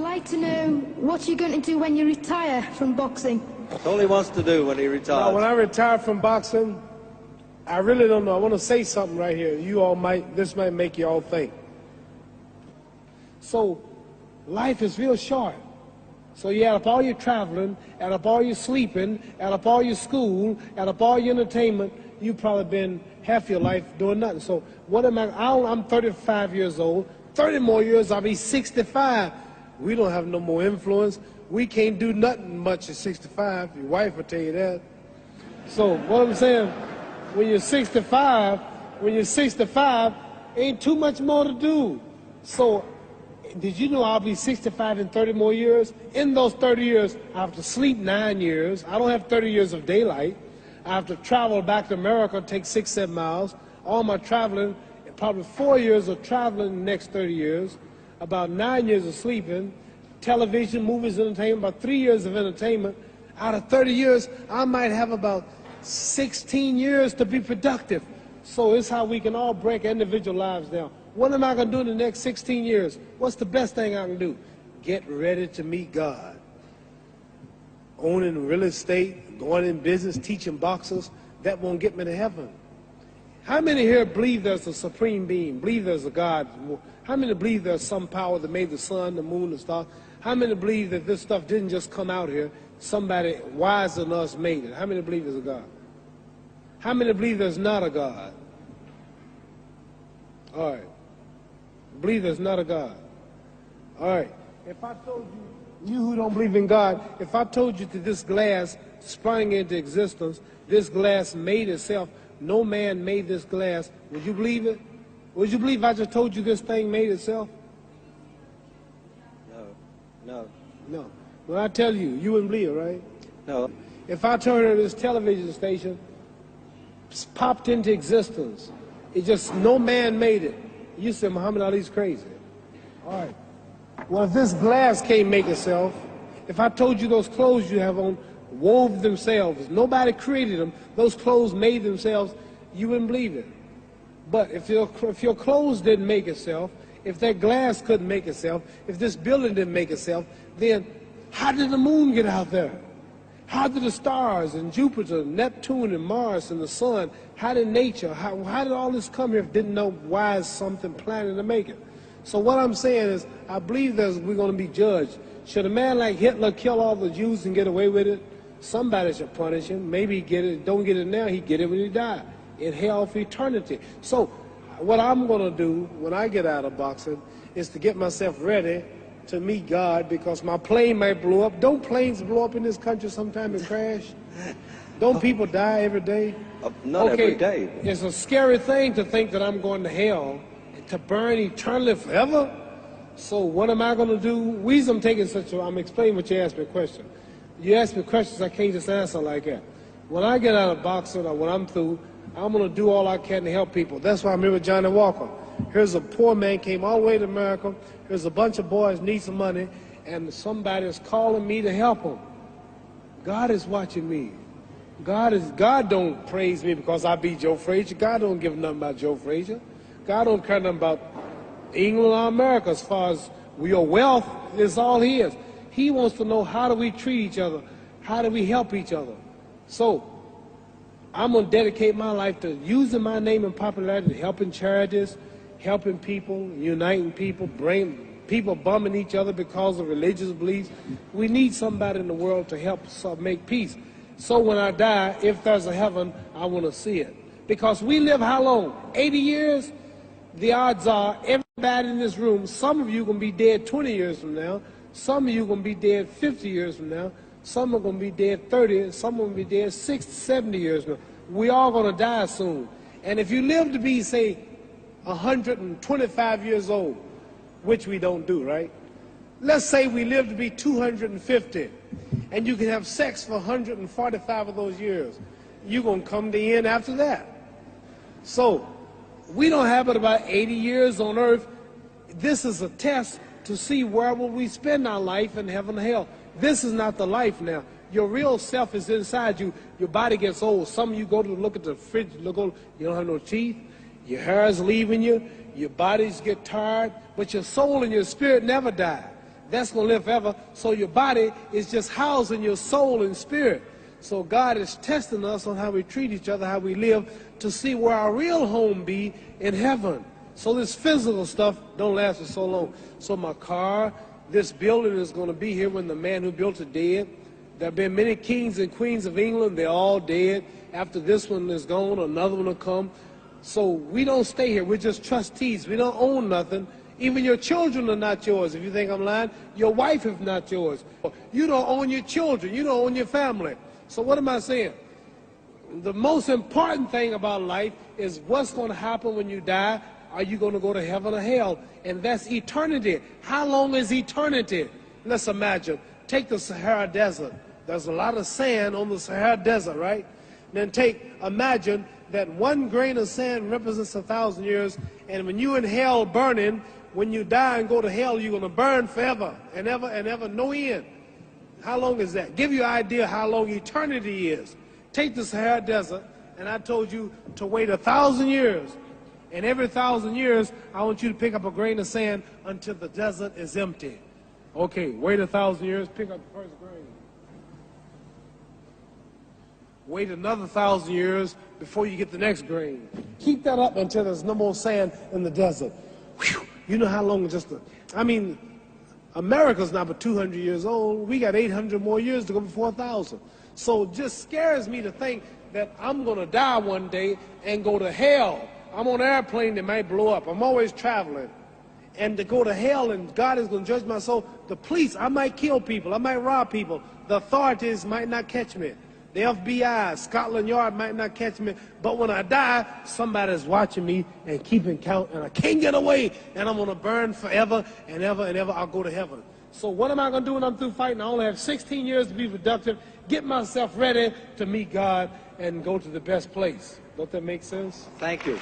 like to know what you're going to do when you retire from boxing. That's all he wants to do when he retires. Now, when I retire from boxing, I really don't know. I want to say something right here. This might make you all think. So, life is real short. So you add up all your traveling, add up all your sleeping, add up all your school, add up all your entertainment, you've probably been half your life doing nothing. So what am I'm 35 years old. 30 more years, I'll be 65. We don't have no more influence. We can't do nothing much at 65. Your wife will tell you that. So what I'm saying, when you're 65, ain't too much more to do. So did you know I'll be 65 in 30 more years? In those 30 years, I have to sleep 9 years. I don't have 30 years of daylight. I have to travel back to America, take 6-7 miles. All my traveling, probably 4 years of traveling in the next 30 years, about 9 years of sleeping, television, movies, entertainment, about 3 years of entertainment. Out of 30 years, I might have about 16 years to be productive. So it's how we can all break individual lives down. What am I going to do in the next 16 years? What's the best thing I can do? Get ready to meet God. Owning real estate, going in business, teaching boxers, that won't get me to heaven. How many here believe there's a supreme being, believe there's a God? How many believe there's some power that made the sun, the moon, the stars? How many believe that this stuff didn't just come out here? Somebody wiser than us made it. How many believe there's a God? How many believe there's not a God? All right. Believe there's not a God. All right. If I told you who don't believe in God, if I told you that this glass sprang into existence, this glass made itself, no man made this glass, would you believe it? Would you believe I just told you this thing made itself? No. When I tell you, you wouldn't believe it, right? No. If I told her this television station popped into existence, it just, no man made it, you said Muhammad Ali's crazy. All right. Well, if this glass can't make itself, if I told you those clothes you have on wove themselves, nobody created them, those clothes made themselves, you wouldn't believe it. But if your clothes didn't make itself, if that glass couldn't make itself, if this building didn't make itself, then how did the moon get out there? How did the stars and Jupiter, Neptune and Mars and the sun, how did nature, how did all this come here if didn't know why is something planning to make it? So what I'm saying is, I believe we're going to be judged. Should a man like Hitler kill all the Jews and get away with it? Somebody should punish him. Maybe he get it, don't get it now, he get it when he die. In hell for eternity. So what I'm going to do when I get out of boxing is to get myself ready to meet God, because my plane might blow up. Don't planes blow up in this country sometime and crash? Don't people die every day? Not every day. It's a scary thing to think that I'm going to hell to burn eternally forever. So what am I going to do? I'm explaining what you asked me a question. You ask me questions I can't just answer like that. When I get out of boxing or when I'm through, I'm going to do all I can to help people. That's why I'm here with Johnny Walker. Here's a poor man, came all the way to America. Here's a bunch of boys need some money, and somebody is calling me to help them. God is watching me. God don't praise me because I beat Joe Frazier. God don't give nothing about Joe Frazier. God don't care nothing about England or America as far as your wealth is all his. He wants to know, how do we treat each other? How do we help each other? So I'm going to dedicate my life to using my name and popularity, helping charities, helping people, uniting people, bring people bumming each other because of religious beliefs. We need somebody in the world to help us make peace. So when I die, if there's a heaven, I want to see it. Because we live how long? 80 years? The odds are everybody in this room, some of you are going to be dead 20 years from now, some of you are going to be dead 50 years from now, some are going to be dead 30, some are going to be dead 60, 70 years from now. We all going to die soon. And if you live to be, say, 125 years old, which we don't do, right? Let's say we live to be 250, and you can have sex for 145 of those years. You're going to come to the end after that. So we don't have but about 80 years on earth. This is a test to see where will we spend our life in heaven or hell. This is not the life now. Your real self is inside you. Your body gets old. Some of you go to look at the fridge, you don't have no teeth. Your hair is leaving you. Your bodies get tired. But your soul and your spirit never die. that's going to live forever. So your body is just housing your soul and spirit. So God is testing us on how we treat each other, how we live, to see where our real home be in heaven. So this physical stuff don't last for so long. So my car, this building is going to be here when the man who built it dead. There have been many kings and queens of England. They're all dead. After this one is gone, another one will come. So we don't stay here. We're just trustees. We don't own nothing. Even your children are not yours. If you think I'm lying, your wife is not yours. You don't own your children. You don't own your family. So what am I saying? The most important thing about life is what's going to happen when you die. Are you going to go to heaven or hell? And that's eternity. How long is eternity? Let's imagine. Take the Sahara Desert. There's a lot of sand on the Sahara Desert, right? Then imagine that one grain of sand represents 1,000 years, and when you in hell burning, when you die and go to hell, you're going to burn forever and ever, no end. How long is that? Give you an idea how long eternity is. Take the Sahara Desert, and I told you to wait 1,000 years. And every 1,000 years, I want you to pick up a grain of sand until the desert is empty. Okay, wait 1,000 years, pick up the first grain. Wait another 1,000 years before you get the next grain. Keep that up until there's no more sand in the desert. Whew. You know how long America's not but 200 years old. We got 800 more years to go before 1,000. So it just scares me to think that I'm going to die one day and go to hell. I'm on an airplane that might blow up. I'm always traveling. And to go to hell and God is going to judge my soul. The police, I might kill people. I might rob people. The authorities might not catch me. The FBI, Scotland Yard might not catch me. But when I die, somebody's watching me and keeping count. And I can't get away. And I'm going to burn forever and ever and ever. I'll go to heaven. So what am I going to do when I'm through fighting? I only have 16 years to be productive. Get myself ready to meet God and go to the best place. Don't that make sense? Thank you.